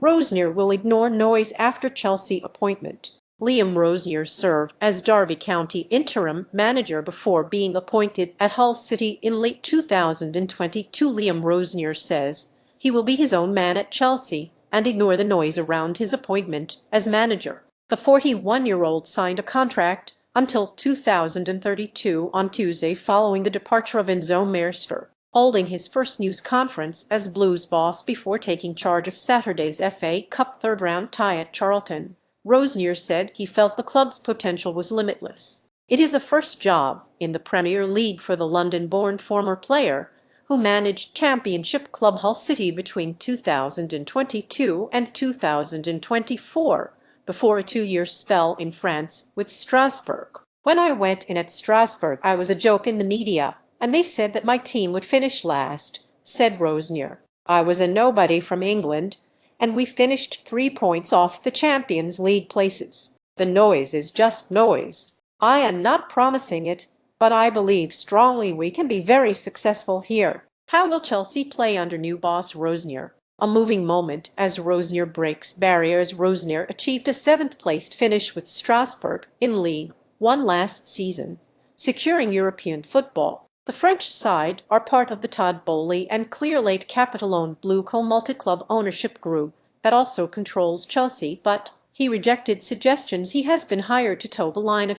Rosenior will ignore noise after Chelsea appointment. Liam Rosenior served as Derby County interim manager before being appointed at Hull City in late 2022. Liam Rosenior says he will be his own man at Chelsea and ignore the noise around his appointment as manager. The 41-year-old signed a contract until 2032 on Tuesday following the departure of Enzo Maresca, holding his first news conference as Blues boss before taking charge of Saturday's FA Cup third-round tie at Charlton. Rosenior said he felt the club's potential was limitless. It is a first job in the Premier League for the London-born former player, who managed Championship club Hull City between 2022 and 2024, before a 2-year spell in France with Strasbourg. "When I went in at Strasbourg, I was a joke in the media, and they said that my team would finish last," said Rosenior. "I was a nobody from England, and we finished 3 points off the Champions League places. The noise is just noise. I am not promising it, but I believe strongly we can be very successful here." How will Chelsea play under new boss Rosenior? A moving moment as Rosenior breaks barriers. Rosenior achieved a 7th-placed finish with Strasbourg in League One last season, securing European football. The French side are part of the Todd Boehly and Clearlake capital-owned Blue-Co multi-club ownership group that also controls Chelsea, but he rejected suggestions he has been hired to toe the line of